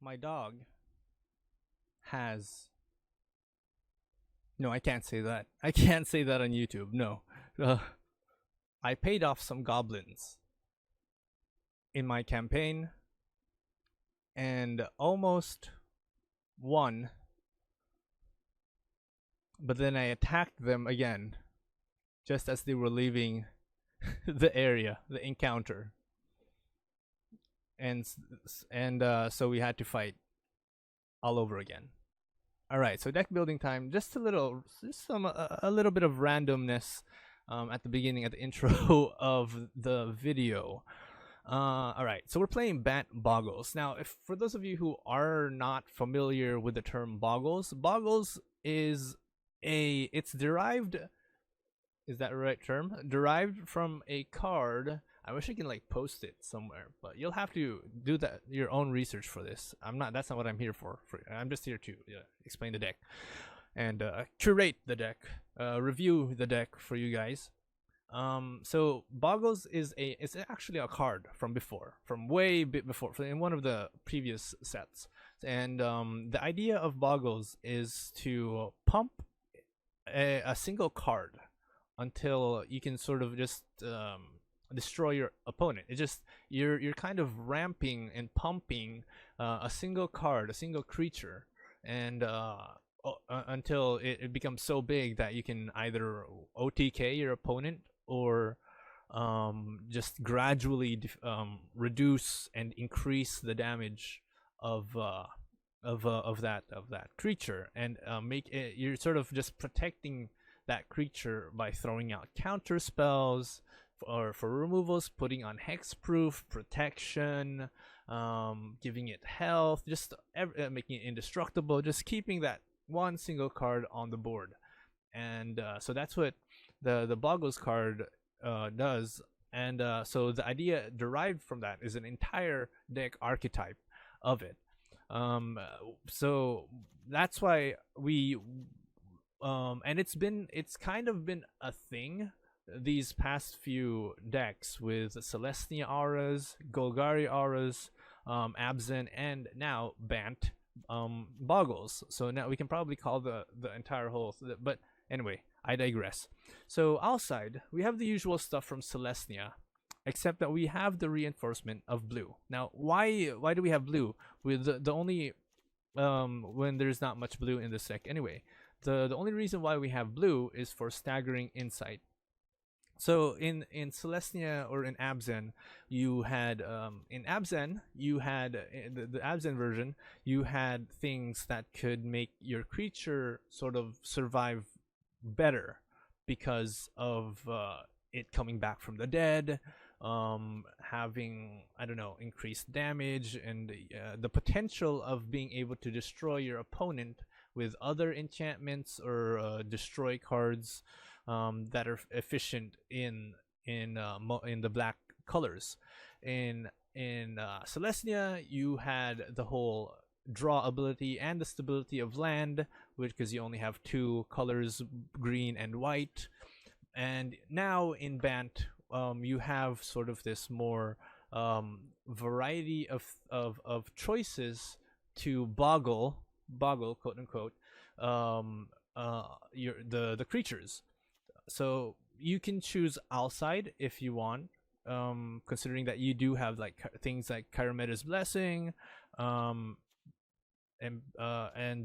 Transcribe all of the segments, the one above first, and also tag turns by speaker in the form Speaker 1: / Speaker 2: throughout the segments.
Speaker 1: my dog has. No, I can't say that. I can't say that on YouTube. No. Uh, I paid off some goblins in my campaign and almost won, but then I attacked them again just as they were leaving the area, the encounter. And so we had to fight all over again. All right, so deck building time. Just a little bit of randomness at the beginning, at the intro of the video. All right, so we're playing Bant Bogles. Now, if for those of you who are not familiar with the term Bogles it's derived. Is that the right term? Derived from a card. I wish I can like post it somewhere, but you'll have to do that your own research for this. That's not what I'm here for. I'm just here to explain the deck and curate the deck, review the deck for you guys. So Bogles it's actually a card from way before, in one of the previous sets. And the idea of Bogles is to pump a single card until you can sort of just destroy your opponent. It just you're kind of ramping and pumping a single card, a single creature, and until it becomes so big that you can either OTK your opponent or just gradually reduce and increase the damage of that creature, and make it, you're sort of just protecting that creature by throwing out counter spells or for removals, putting on hexproof protection, giving it health, just making it indestructible, just keeping that one single card on the board. And so that's what the Bogles card does. And so the idea derived from that is an entire deck archetype of it. So that's why we and it's kind of been a thing these past few decks with Celestia auras, Golgari auras, Abzan, and now Bant Bogles. So now we can probably call the entire whole, but anyway, I digress. So outside we have the usual stuff from Celestia, except that we have the reinforcement of blue. Now why do we have blue with the only when there's not much blue in this deck anyway? The only reason why we have blue is for staggering insight. So in Celestia or in Abzan, you had the Abzan version, you had things that could make your creature sort of survive better because of it coming back from the dead, having, I don't know, increased damage, and the potential of being able to destroy your opponent with other enchantments or destroy cards that are efficient in the black colors. In Celestia, you had the whole draw ability and the stability of land, which because you only have two colors, green and white. And now in Bant, you have sort of this more variety of choices to boggle, quote unquote, the creatures. So you can choose outside if you want, considering that you do have like things like Chirometra's Blessing, and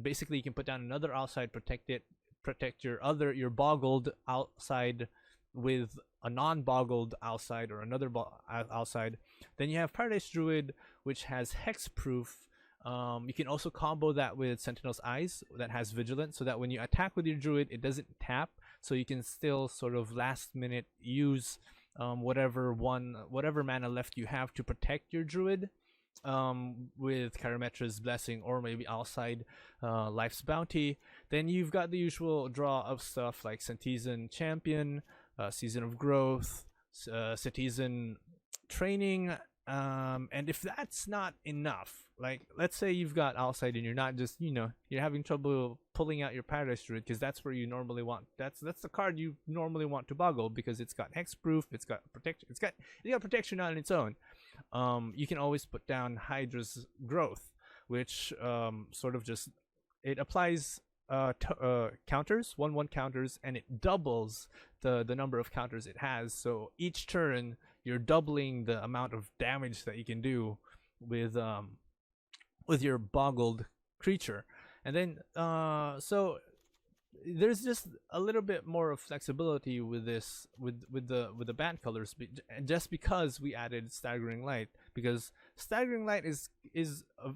Speaker 1: basically you can put down another outside, protect your boggled outside with a non-boggled outside or another outside. Then you have Paradise Druid, which has hexproof. You can also combo that with Sentinel's Eyes that has Vigilance, so that when you attack with your Druid, it doesn't tap, so you can still sort of last minute use whatever mana left you have to protect your Druid with Chirometra's Blessing or maybe outside Life's Bounty. Then you've got the usual draw of stuff like Citizen Champion, Season of Growth, Citizen Training, and if that's not enough, like let's say you've got outside and you're not just, you're having trouble pulling out your Paradise Druid because that's where you normally want, that's the card you normally want to boggle because it's got hexproof, it's got protection, it's got protection on its own. You can always put down Hydra's Growth, which sort of just it applies counters, 1/1 counters, and it doubles the number of counters it has. So each turn you're doubling the amount of damage that you can do with your boggled creature. And then so there's just a little bit more of flexibility with this with the band colors, just because we added staggering light, because staggering light is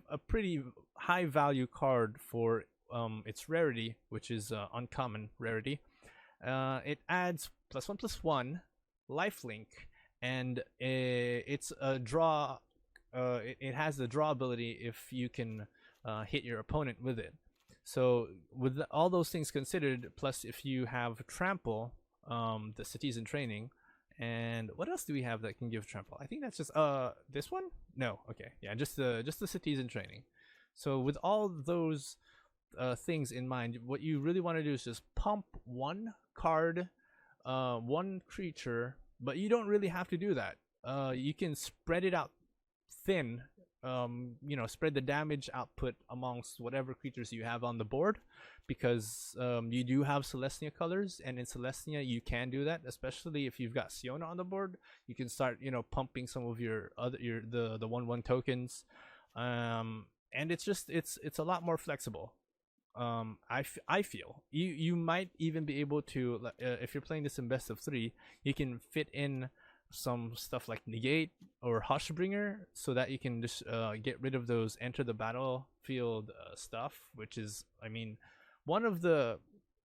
Speaker 1: a pretty high value card for its rarity, which is uncommon rarity. It adds +1/+1 lifelink, and it's a draw. It has the draw ability if you can hit your opponent with it. So with all those things considered, plus if you have trample, the cities in training, and what else do we have that can give trample? I think that's just this one. No, okay, yeah, just the cities in training. So with all those things in mind, what you really want to do is just pump one card, one creature, but you don't really have to do that. You can spread it out thin. Spread the damage output amongst whatever creatures you have on the board, because you do have Celestia colors, and in Celestia you can do that, especially if you've got Siona on the board. You can start pumping some of the 1/1 tokens, and it's a lot more flexible. I feel you might even be able to, if you're playing this in best of 3, you can fit in some stuff like negate or Hushbringer, so that you can just get rid of those enter the battlefield stuff, which is, I mean, one of the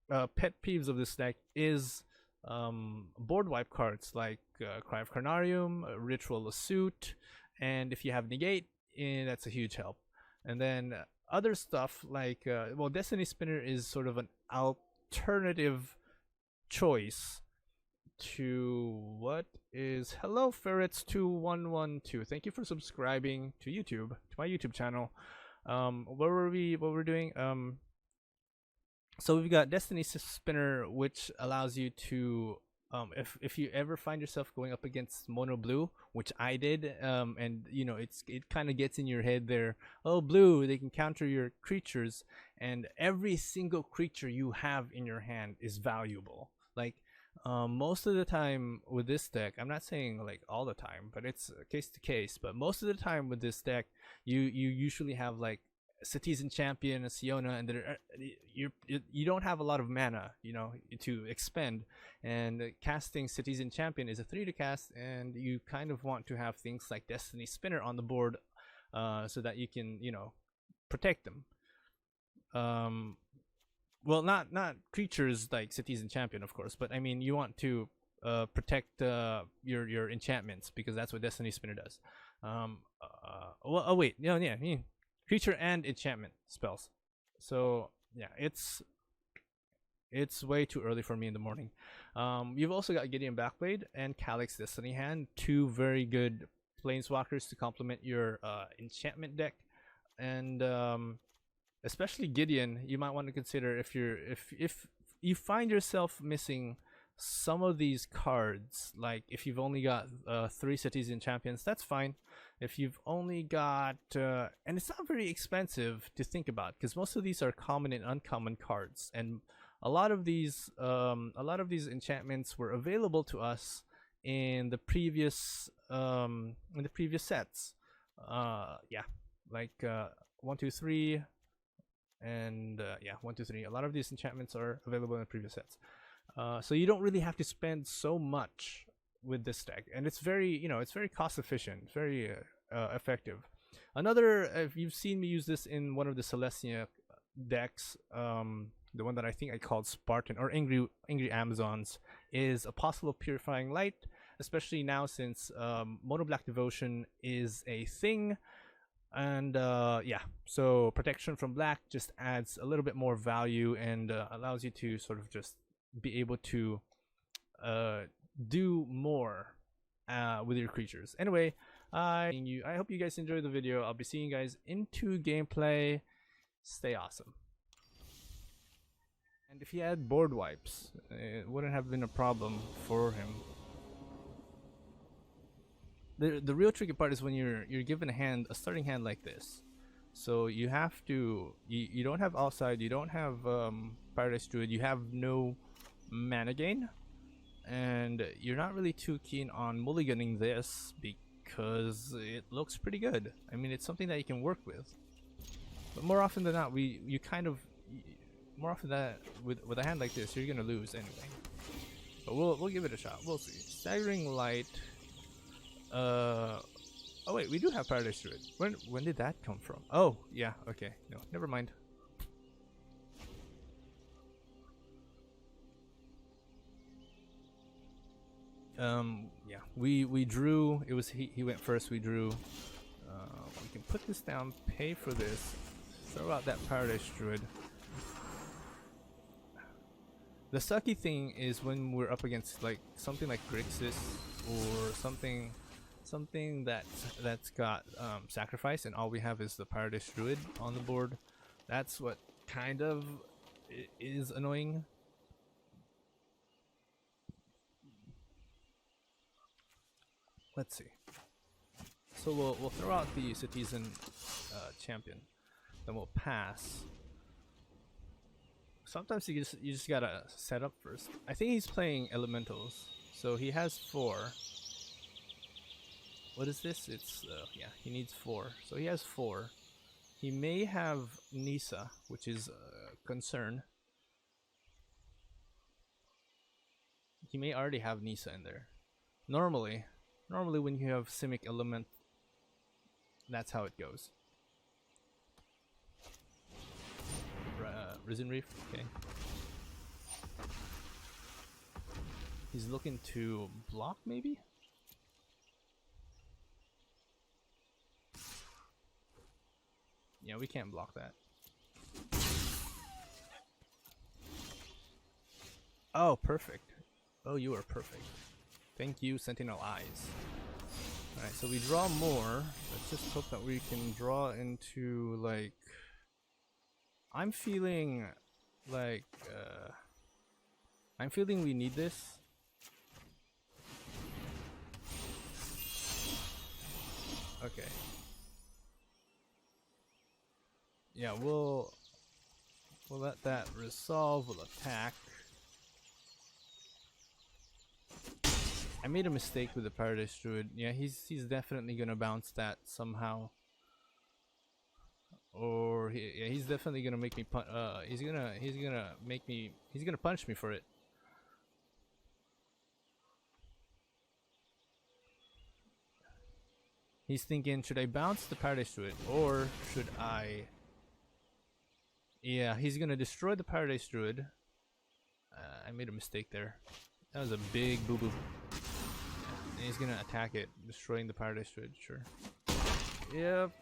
Speaker 1: pet peeves of this deck is board wipe cards like Cry of Carnarium, Ritual of Suit, and if you have negate, that's a huge help. And then other stuff like Destiny Spinner is sort of an alternative choice to what is Hello Ferrets 2112. Thank you for subscribing to my YouTube channel. What were we doing? So we've got Destiny Spinner, which allows you to if you ever find yourself going up against mono blue, which I did, and it kind of gets in your head there, oh, blue, they can counter your creatures, and every single creature you have in your hand is valuable. Like most of the time with this deck, I'm not saying like all the time, but it's case to case, but most of the time with this deck, you usually have like Citizen Champion, a Siona, and you don't have a lot of mana to expend, and casting Citizen Champion is a 3 to cast, and you kind of want to have things like Destiny Spinner on the board so that you can protect them. Well, not creatures like Citizen Champion, of course, but I mean, you want to protect your enchantments, because that's what Destiny Spinner does. Creature and enchantment spells. So yeah, it's way too early for me in the morning. You've also got Gideon Backblade and Calyx Destiny Hand, 2 very good planeswalkers to complement your enchantment deck, and especially Gideon, you might want to consider if you find yourself missing some of these cards, like if you've only got 3 Citizen Champions, that's fine. If you've only got and it's not very expensive to think about, because most of these are common and uncommon cards, and a lot of these enchantments were available to us in the previous sets. Like 1, 2, 3, and 1, 2, 3. A lot of these enchantments are available in the previous sets, so you don't really have to spend so much with this deck, and it's very it's very cost efficient, very effective. Another, if you've seen me use this in one of the Celestia decks, the one that I think I called Spartan or Angry Amazons, is Apostle of Purifying Light, especially now since Mono Black Devotion is a thing. And so protection from black just adds a little bit more value, and allows you to sort of just be able to do more with your creatures. Anyway, I hope you guys enjoyed the video. I'll be seeing you guys into gameplay. Stay awesome. And if he had board wipes, it wouldn't have been a problem for him. The real tricky part is when you're given a starting hand like this. So you have to, you don't have outside, you don't have Paradise Druid, you have no mana gain, and you're not really too keen on mulliganing this because it looks pretty good. I mean, it's something that you can work with. But more often than not, more often than that, with a hand like this, you're gonna lose anyway. But we'll give it a shot. We'll see. Staggering Light. Oh wait, we do have Paradise Druid. When did that come from? Oh yeah, okay. No, never mind. Yeah, we drew. It was he went first. We drew. We can put this down. Pay for this. Throw out that Paradise Druid. The sucky thing is when we're up against like something like Grixis or something that's got sacrifice, and all we have is the Paradise Druid on the board. That's what kind of is annoying. Let's see. So we'll throw out the Citizen champion, then we'll pass. Sometimes you just gotta set up first. I think he's playing elementals, so he has 4. What is this? It's yeah, he needs 4, so he has 4. He may have Nisa, which is a concern. He may already have Nisa in there. Normally when you have Simic element, that's how it goes. Risen Reef, okay. He's looking to block, maybe? Yeah, we can't block that. Oh, perfect. Oh, you are perfect. Thank you, Sentinel Eyes. Alright, so we draw more. Let's just hope that we can draw into, like... I'm feeling like we need this. Okay. Yeah, we'll let that resolve. We'll attack. I made a mistake with the Paradise Druid. Yeah, he's definitely gonna bounce that somehow. Or he's definitely gonna make me he's gonna punish me for it. He's thinking, should I bounce the Paradise Druid or should I? Yeah, he's gonna destroy the Paradise Druid. I made a mistake there. That was a big boo boo. And he's gonna attack it, destroying the Paradise Druid. Sure. Yep.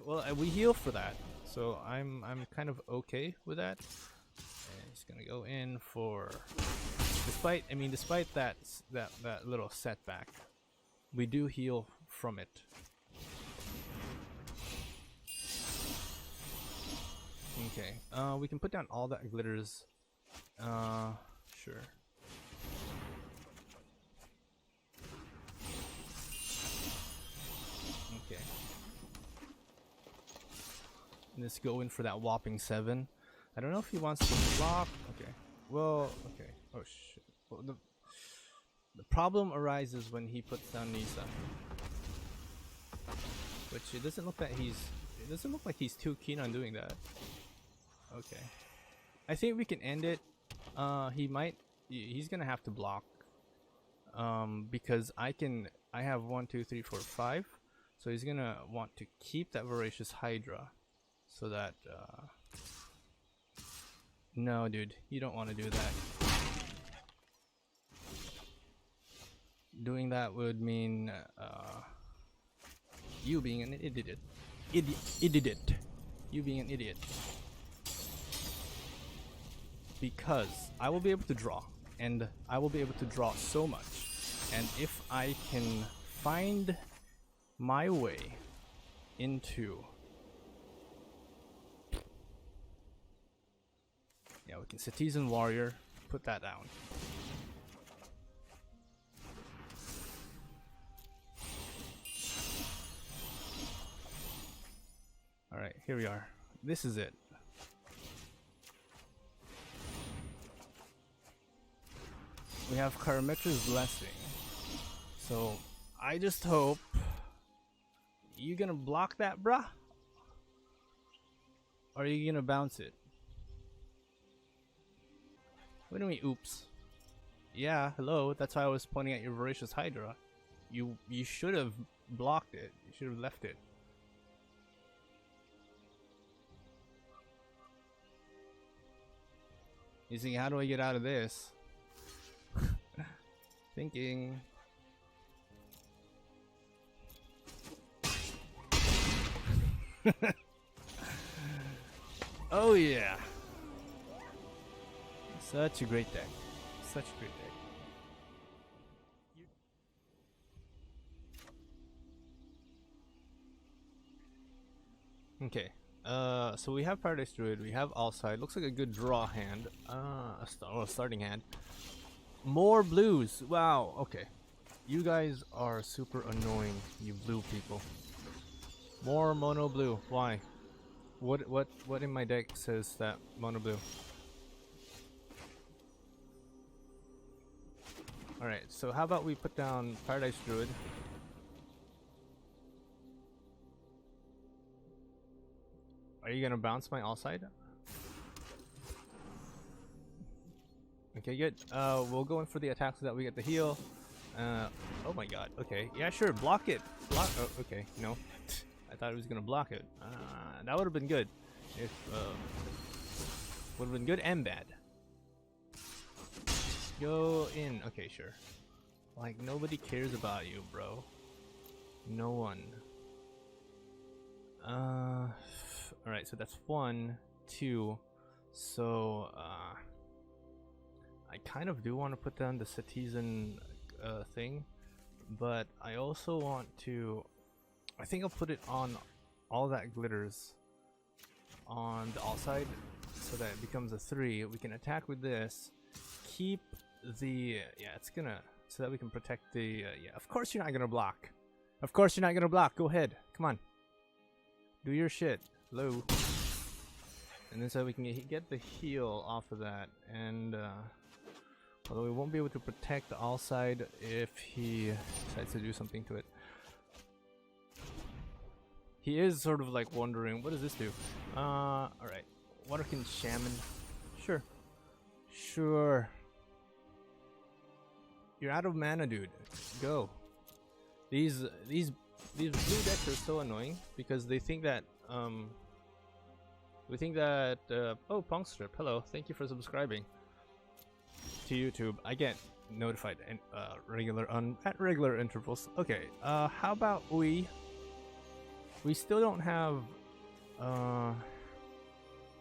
Speaker 1: Well, we heal for that, so I'm kind of okay with that. And he's gonna go in for, despite that little setback, we do heal from it. Okay, we can put down all that glitters. Sure. Okay. Let's go in for that whopping 7. I don't know if he wants to block. Okay. Well, okay. Oh shit. Well, the problem arises when he puts down Nisa, which it doesn't look like he's too keen on doing that. Okay. I think we can end it. He's gonna have to block. Because I have 1, 2, 3, 4, 5. So he's gonna want to keep that Voracious Hydra. So that, no dude, you don't want to do that. Doing that would mean, you being an idiot. Idiot. You being an idiot. Because I will be able to draw, and I will be able to draw so much. And if I can find my way into... Yeah, we can Citizen Warrior, put that down. Alright. here we are. This is it. We have Karametra's Blessing. So I just hope you gonna block that, bruh? Or are you gonna bounce it? What do you mean, oops? Yeah, hello. That's why I was pointing at your Voracious Hydra. You should have blocked it. You should have left it. You think, how do I get out of this? Thinking. Oh yeah. Such a great deck. Such a great deck. Okay. So we have Paradise Druid, we have Allside. Looks like a good draw hand. A starting hand. More blues. Wow. Okay. You guys are super annoying, you blue people. More mono blue. Why? What in my deck says that mono blue? Alright, so how about we put down Paradise Druid. Are you gonna bounce my all side? Okay, good. We'll go in for the attack so that we get the heal. Oh my god. Okay, yeah, sure. Block it. Block. Oh, okay. No, I thought it was gonna block it. That would have been good. If would have been good and bad. Go in. Okay, sure. Like nobody cares about you, bro. No one. Alright, so that's 1, 2. So I kind of do want to put down the citizen thing, but I also want to. I think I'll put it on all that glitters on the all side, so that it becomes a 3. We can attack with this. Keep the it's gonna, so that we can protect the yeah. Of course you're not gonna block. Of course you're not gonna block. Go ahead. Come on. Do your shit. Hello. And then so we can get the heal off of that, and although we won't be able to protect the all side if he decides to do something to it. He is sort of like wondering, what does this do? Alright. Waterkin Shaman. Sure. Sure. You're out of mana, dude. Go. These blue decks are so annoying because they think that oh, Punk Strip, hello, thank you for subscribing to YouTube. I get notified and at regular intervals. Okay, how about we still don't have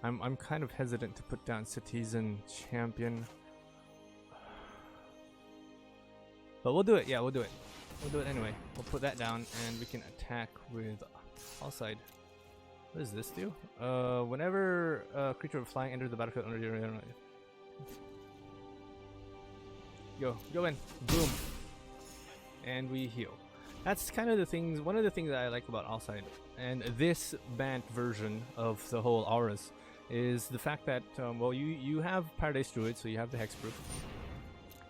Speaker 1: I'm kind of hesitant to put down Citizen Champion, but we'll do it. Yeah, we'll do it. We'll do it anyway. We'll put that down and we can attack with all side. What does this do? Whenever a creature of flying enters the battlefield under your go in, boom, and we heal. That's kind of the things. One of the things that I like about all side and this Bant version of the whole auras is the fact that well, you have Paradise Druid, so you have the hexproof,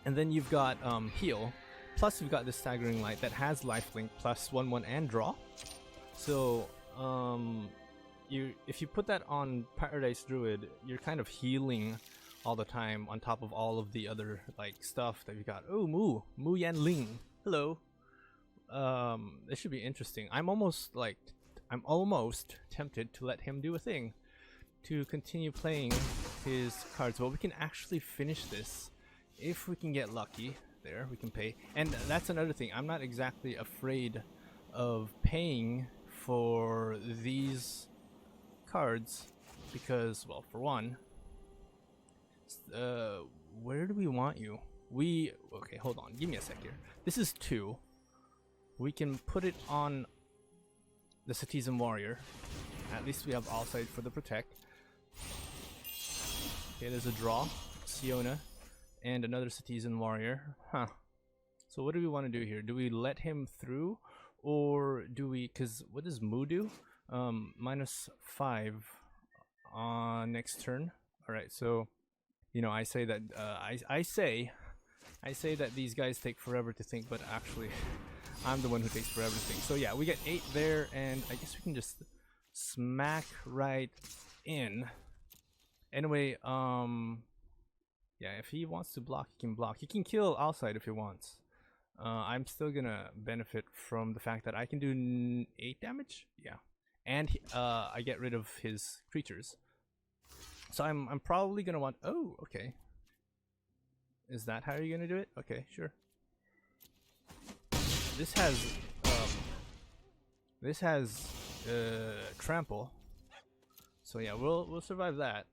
Speaker 1: and then you've got heal. Plus, you've got this Staggering Light that has lifelink plus 1/1 and draw. So, if you put that on Paradise Druid, you're kind of healing all the time on top of all of the other like stuff that you got. Oh, Mu Yan Ling. Hello. This should be interesting. I'm almost tempted to let him do a thing to continue playing his cards. But we can actually finish this if we can get lucky. There, we can pay. And that's another thing. I'm not exactly afraid of paying for these cards because, well, for one, where do we want you? Okay, hold on. Give me a sec here. This is 2. We can put it on the Citizen Warrior. At least we have all side for the protect. Okay, there's a draw. Siona. And another Citizen Warrior. Huh. So what do we want to do here? Do we let him through? Or do we... Because what does Mu do? -5 on next turn. All right, so you know I say that I say that these guys take forever to think, but actually I'm the one who takes forever to think. So yeah, we get 8 there, and I guess we can just smack right in. Anyway, yeah, if he wants to block, he can block. He can kill outside if he wants. I'm still gonna benefit from the fact that I can do 8 damage. Yeah, and I get rid of his creatures. So I'm probably gonna want. Oh, okay. Is that how you're gonna do it? Okay, sure. This has trample. So yeah, we'll survive that.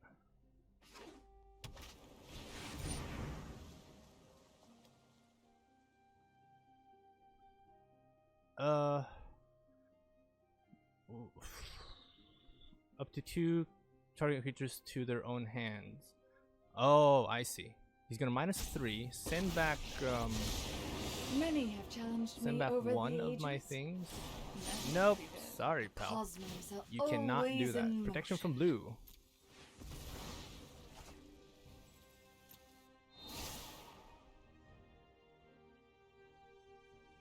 Speaker 1: Up to 2 target creatures to their own hands. Oh, I see. He's gonna -3. Send back.
Speaker 2: Many have challenged
Speaker 1: Send
Speaker 2: me
Speaker 1: back
Speaker 2: over
Speaker 1: one
Speaker 2: the
Speaker 1: of
Speaker 2: ages.
Speaker 1: my things.
Speaker 2: Never
Speaker 1: Nope.
Speaker 2: fear.
Speaker 1: Sorry, pal.
Speaker 2: Cosmos are
Speaker 1: You cannot do
Speaker 2: always
Speaker 1: that.
Speaker 2: in
Speaker 1: Protection
Speaker 2: motion.
Speaker 1: from blue.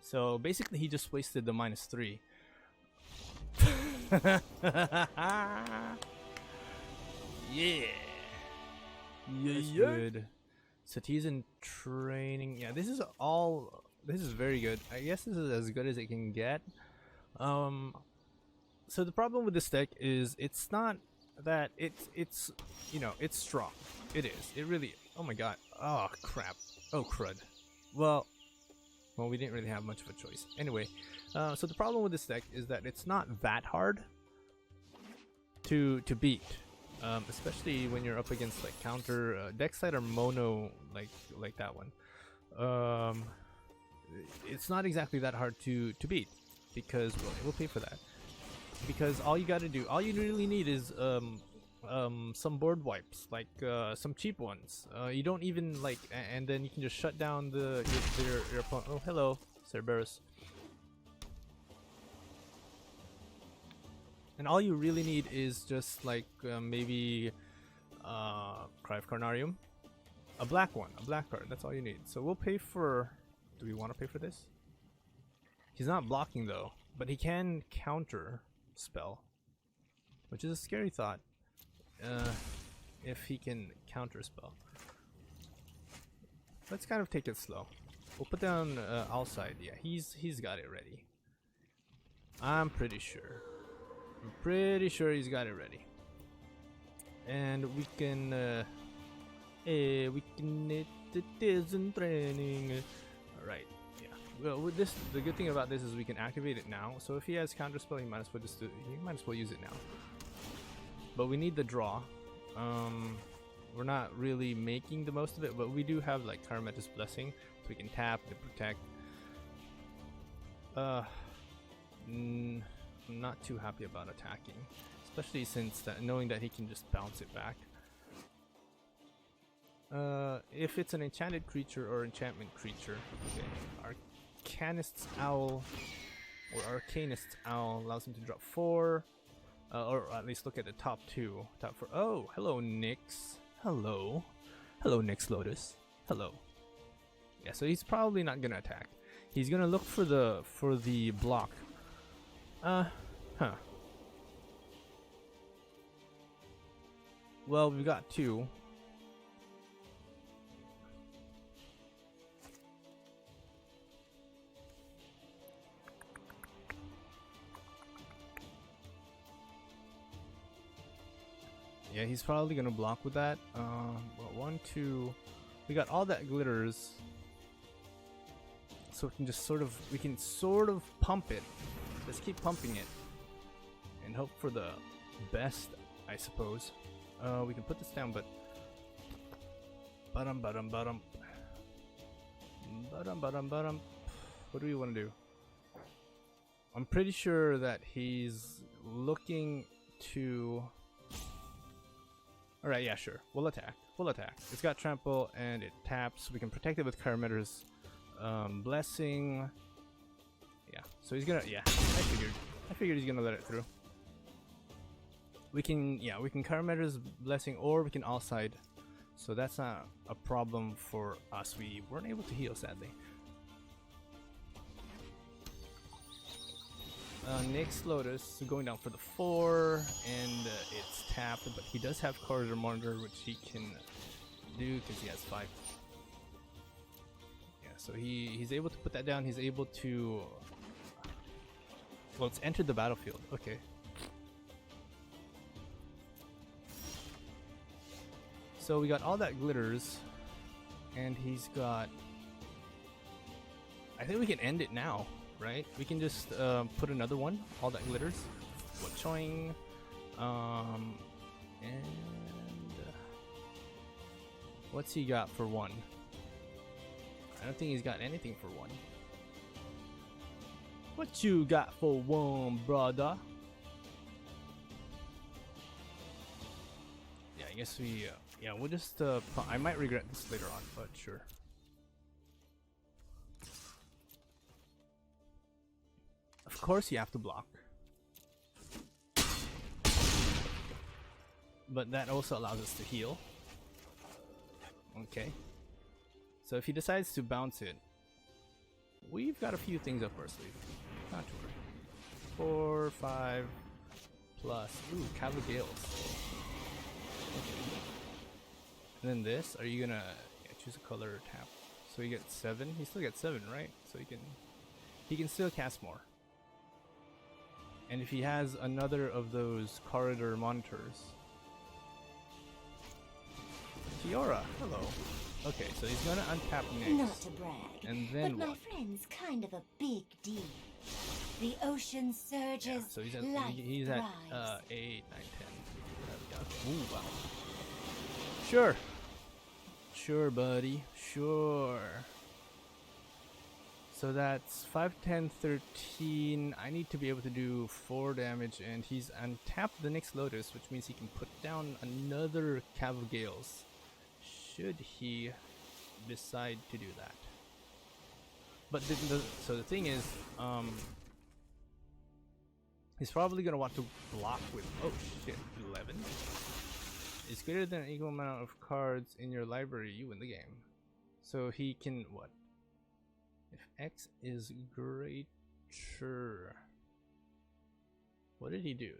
Speaker 1: So basically, he just wasted the -3. Yeah. That's good. Satisan training. Yeah, this is all. This is very good. I guess this is as good as it can get. So the problem with this deck is it's not that it's you know it's strong. It is. It really. Oh my god. Oh crap. Oh crud. Well, we didn't really have much of a choice. Anyway, so the problem with this deck is that it's not that hard to beat. Especially when you're up against like counter decks that are mono like that one. It's not exactly that hard to beat because we'll pay for that. Because all you really need is some board wipes, like some cheap ones. You don't even like, and then you can just shut down your opponent. Oh, hello, Cerberus. And all you really need is just like maybe Cry of Carnarium, a black one, a black card. That's all you need. So we'll pay for. Do we want to pay for this? He's not blocking though, but he can counter spell, which is a scary thought. If he can counter spell, let's kind of take it slow. We'll put down outside. Yeah, he's got it ready. I'm pretty sure. I'm pretty sure he's got it ready. And we can it isn't training. Alright, yeah. Well, with this, the good thing about this is we can activate it now. So if he has counterspell, he might as well use it now. But we need the draw. We're not really making the most of it, but we do have like Karametta's Blessing, so we can tap and protect. I'm not too happy about attacking, especially since knowing that he can just bounce it back. If it's an enchanted creature or enchantment creature, okay. Arcanist's Owl or Arcanist's Owl allows him to drop 4, or at least look at the top 2. Top 4. Oh, hello, Nyx. Hello, Nyx Lotus. Hello. Yeah, so he's probably not gonna attack. He's gonna look for the block. Well, we've got 2. Yeah, he's probably gonna block with that. Well, 1, 2. We got all that glitters, so we can just sort of pump it. Just keep pumping it, and hope for the best, I suppose. We can put this down, but bottom. What do we want to do? I'm pretty sure that he's looking to. Alright, yeah, sure. We'll attack. It's got trample and it taps. We can protect it with Karametta's Blessing. Yeah, so he's gonna. Yeah, I figured he's gonna let it through. we can Karametra's Blessing, or we can all side. So that's not a problem for us. We weren't able to heal, sadly. Next Lotus going down for the 4, and it's tapped, but he does have Corridor Monitor, which he can do because he has 5. Yeah, so he's able to put that down. He's able to, well, it's entered the battlefield. Okay. So we got all that glitters, and he's got, I think we can end it now, right? We can just put another one, all that glitters. What choing? And what's he got for 1? I don't think he's got anything for 1. What you got for 1, brother? Yeah, I guess we, yeah, we'll just, I might regret this later on, but sure. Of course you have to block. But that also allows us to heal. Okay. So if he decides to bounce it, we've got a few things up our sleeve. Not to worry. 4, 5, plus. Ooh, Cavagales. Okay. And then this, are you gonna choose a color or tap? So he gets 7. He still gets 7, right? So he can still cast more. And if he has another of those corridor monitors. Fiora, hello. Okay, so he's gonna untap next.
Speaker 3: Not to brag,
Speaker 1: and then
Speaker 3: but my
Speaker 1: what?
Speaker 3: friend's kind of a big deal. The ocean surges,
Speaker 1: Yeah, so he's at
Speaker 3: life
Speaker 1: 8, 9, 10.
Speaker 3: thrives.
Speaker 1: There we go. Ooh, wow. Sure. Sure, buddy. Sure. So that's 5, 10, 13. I need to be able to do 4 damage, and he's untapped the next Lotus, which means he can put down another Cavagales. Should he decide to do that? But so the thing is, he's probably gonna want to block with, oh shit, 11. It's greater than an equal amount of cards in your library, you win the game. So he can, what? If X is greater, what did he do?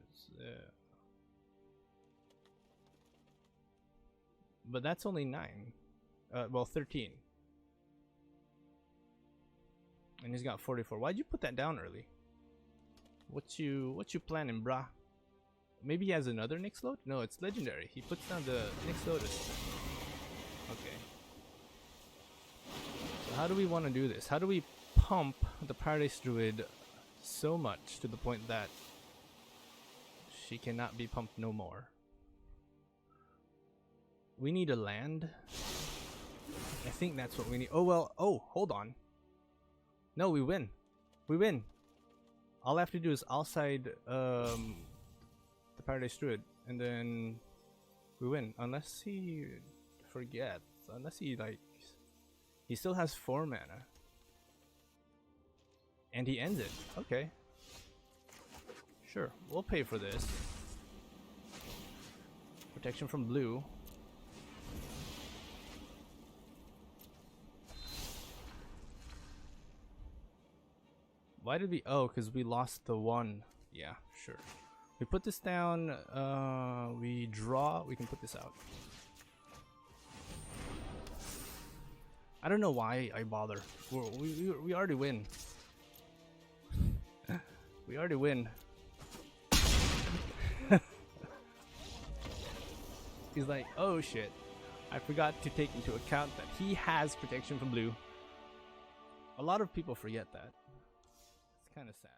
Speaker 1: But that's only 9. Well, 13. And he's got 44. Why'd you put that down early? What you planning, brah? Maybe he has another Nyx load? No, it's legendary. He puts down the Nyx Lotus. Okay. So how do we want to do this? How do we pump the Paradise Druid so much to the point that she cannot be pumped no more? We need a land. I think that's what we need. Oh well, oh, hold on. No, we win. We win. All I have to do is outside the Paradise Druid, and then we win. Unless he forgets. Unless he like, he still has 4 mana. And he ends it. Okay. Sure, we'll pay for this. Protection from blue. Why did we? Oh, because we lost the 1. Yeah, sure. We put this down. We draw. We can put this out. I don't know why I bother. We already win. We already win. He's like, oh shit. I forgot to take into account that he has protection from blue. A lot of people forget that. It's kind of sad.